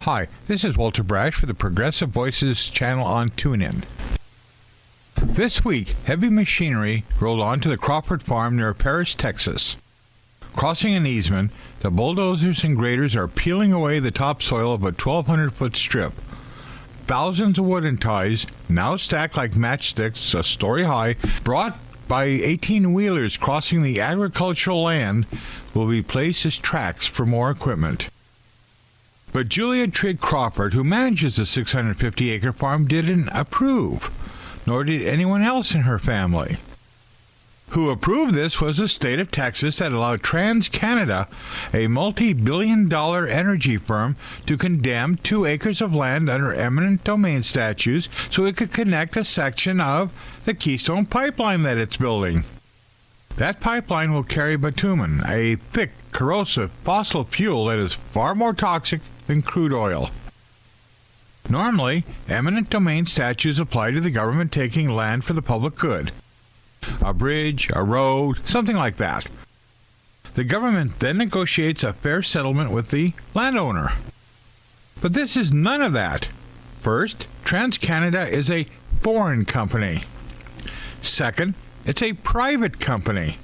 Hi, this is Walter Brasch for the Progressive Voices channel on TuneIn. This week, heavy machinery rolled onto the Crawford Farm near Paris, Texas. Crossing an easement, the bulldozers and graders are peeling away the topsoil of a 1,200-foot strip. Thousands of wooden ties, now stacked like matchsticks a story high, brought by 18-wheelers crossing the agricultural land, will be placed as tracks for more equipment. But Julia Trigg Crawford, who manages the 650-acre farm, didn't approve, nor did anyone else in her family. Who approved this was the state of Texas that allowed TransCanada, a multi-billion-dollar energy firm, to condemn 2 acres of land under eminent domain statutes so it could connect a section of the Keystone Pipeline that it's building. That pipeline will carry bitumen, a thick, corrosive fossil fuel that is far more toxic than crude oil. Normally, eminent domain statutes apply to the government taking land for the public good. A bridge, a road, something like that. The government then negotiates a fair settlement with the landowner. But this is none of that. First, TransCanada is a foreign company. Second, it's a private company.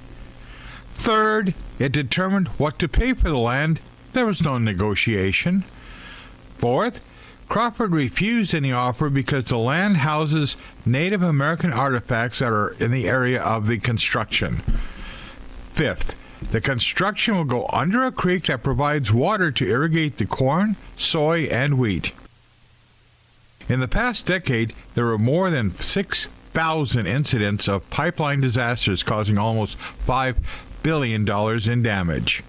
Third, it determined what to pay for the land. There was no negotiation. Fourth, Crawford refused any offer because the land houses Native American artifacts that are in the area of the construction. Fifth, the construction will go under a creek that provides water to irrigate the corn, soy, and wheat. In the past decade, there were more than 6,000 incidents of pipeline disasters causing almost $5 billion in damage.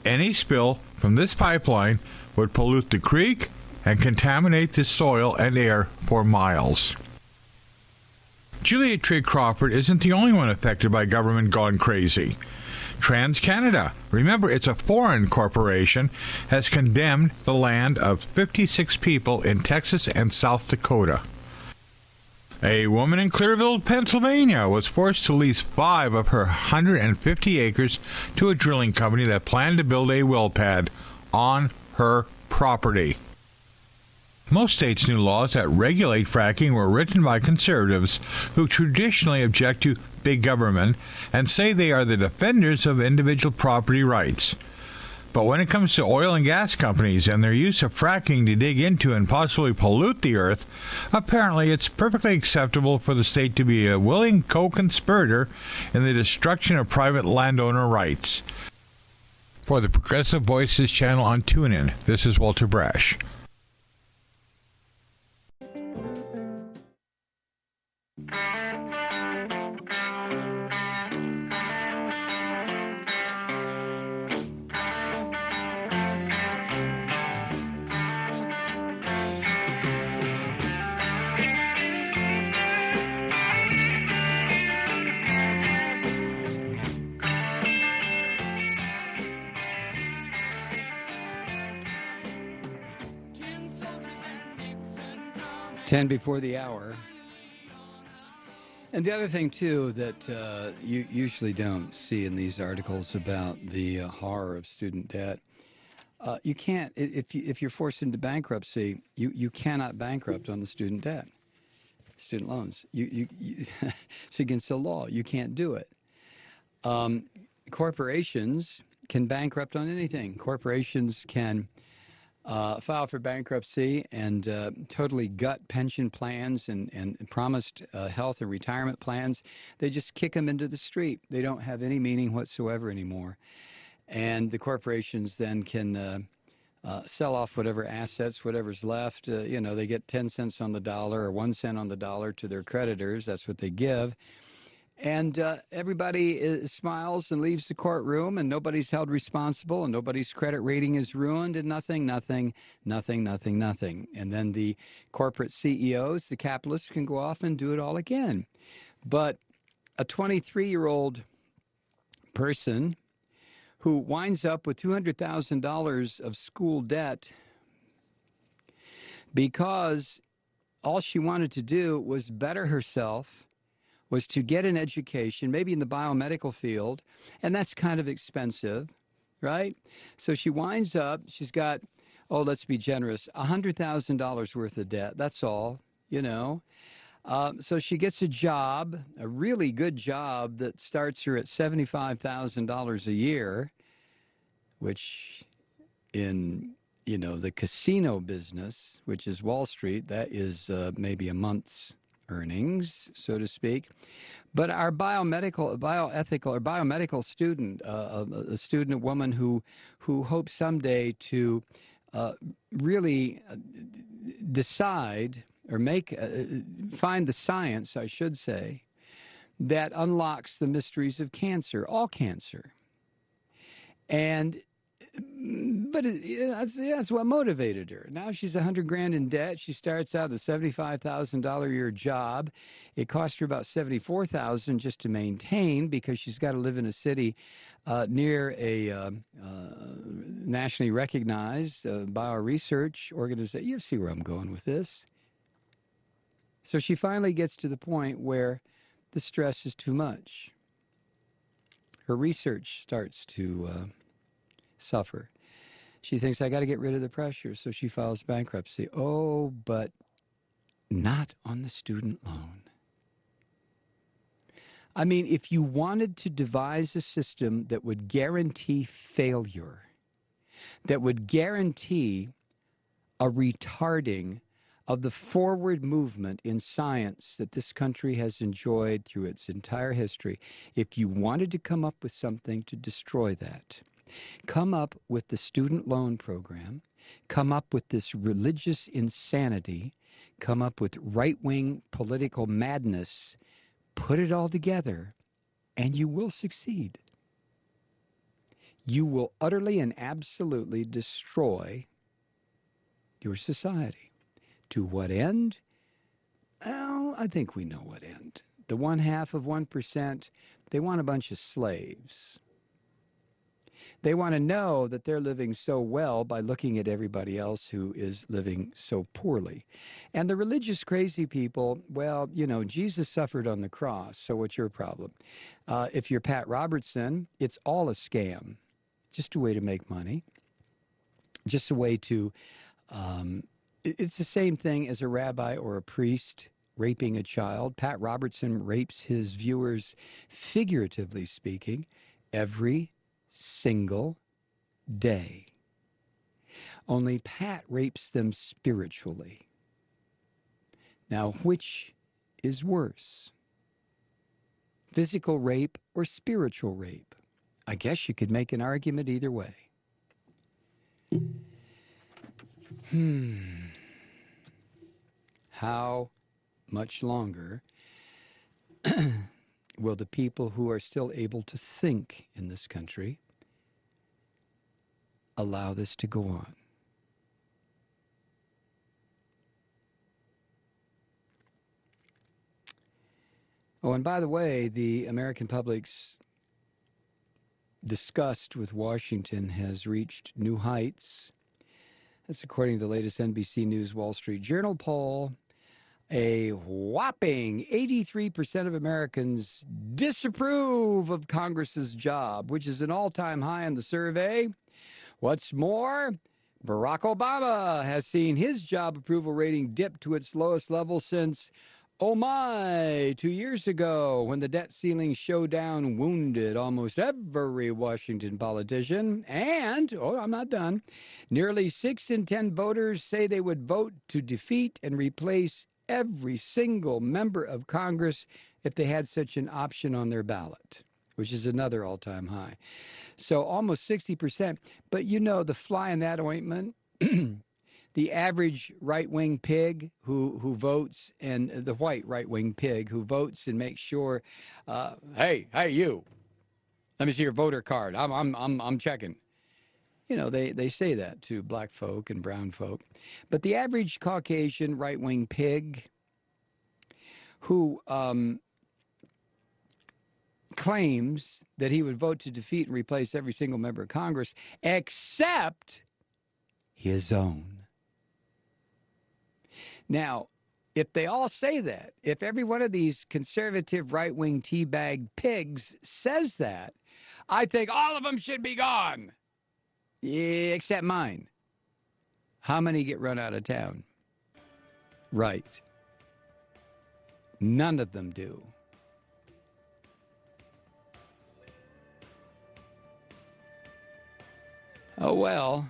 Any spill from this pipeline would pollute the creek and contaminate the soil and air for miles. Julia Trigg Crawford isn't the only one affected by government gone crazy. TransCanada, remember it's a foreign corporation, has condemned the land of 56 people in Texas and South Dakota. A woman in Clearville, Pennsylvania, was forced to lease 5 of her 150 acres to a drilling company that planned to build a well pad on her property. Most states' new laws that regulate fracking were written by conservatives who traditionally object to big government and say they are the defenders of individual property rights. But when it comes to oil and gas companies and their use of fracking to dig into and possibly pollute the earth, apparently it's perfectly acceptable for the state to be a willing co-conspirator in the destruction of private landowner rights. For the Progressive Voices channel on TuneIn, this is Walter Brasch. Ten before the hour. And the other thing, too, that you usually don't see in these articles about the horror of student debt, you can't, if you're forced into bankruptcy, you cannot bankrupt on the student debt, student loans. It's against the law. You can't do it. Corporations can bankrupt on anything. Corporations can file for bankruptcy and totally gut pension plans and promised health and retirement plans. They just kick them into the street. They don't have any meaning whatsoever anymore. And the corporations then can sell off whatever assets, whatever's left. They get 10 cents on the dollar or 1 cent on the dollar to their creditors. That's what they give. And everybody smiles and leaves the courtroom, and nobody's held responsible, and nobody's credit rating is ruined, and nothing. And then the corporate CEOs, the capitalists, can go off and do it all again. But a 23-year-old person who winds up with $200,000 of school debt because all she wanted to do was better herself, was to get an education, maybe in the biomedical field, and that's kind of expensive, right? So she winds up, she's got oh, let's be generous, $100,000 worth of debt. That's all, you know. So she gets a job, a really good job that starts her at $75,000 a year, which in, you know, the casino business, which is Wall Street, that is maybe a month's earnings, so to speak. But our biomedical student, a student, a woman who hopes someday to really decide or find the science, I should say, that unlocks the mysteries of cancer, all cancer. But that's what motivated her. Now she's $100,000 in debt. She starts out with a $75,000 a year job. It cost her about $74,000 just to maintain, because she's got to live in a city near a nationally recognized bioresearch organization. You see where I'm going with this. So she finally gets to the point where the stress is too much. Her research starts to suffer. She thinks, I got to get rid of the pressure, so she files bankruptcy. Oh, but not on the student loan. I mean, if you wanted to devise a system that would guarantee failure, that would guarantee a retarding of the forward movement in science that this country has enjoyed through its entire history, if you wanted to come up with something to destroy that, come up with the student loan program, come up with this religious insanity, come up with right-wing political madness, put it all together, and you will succeed. You will utterly and absolutely destroy your society. To what end? Well, I think we know what end. The 1/2%, they want a bunch of slaves. They want to know that they're living so well by looking at everybody else who is living so poorly. And the religious crazy people, well, you know, Jesus suffered on the cross, so what's your problem? If you're Pat Robertson, it's all a scam. Just a way to make money. Just a way to... it's the same thing as a rabbi or a priest raping a child. Pat Robertson rapes his viewers, figuratively speaking, every single day. Only Pat rapes them spiritually. Now, which is worse? Physical rape or spiritual rape? I guess you could make an argument either way. How much longer will the people who are still able to think in this country allow this to go on? Oh, and by the way, the American public's disgust with Washington has reached new heights. That's according to the latest NBC News Wall Street Journal poll. A whopping 83% of Americans disapprove of Congress's job, which is an all-time high in the survey. What's more, Barack Obama has seen his job approval rating dip to its lowest level since, oh my, 2 years ago, when the debt ceiling showdown wounded almost every Washington politician. And, I'm not done, nearly 6 in 10 voters say they would vote to defeat and replace every single member of Congress if they had such an option on their ballot, which is another all-time high. So almost 60%. But you know, the fly in that ointment, the average right-wing pig who votes, and the white right-wing pig who votes and makes sure, hey, you, let me see your voter card. I'm checking. You know, they say that to black folk and brown folk. But the average Caucasian right-wing pig who claims that he would vote to defeat and replace every single member of Congress except his own. Now, if they all say that, if every one of these conservative right-wing teabag pigs says that, I think all of them should be gone. Yeah, except mine. How many get run out of town? Right. None of them do. Oh, well,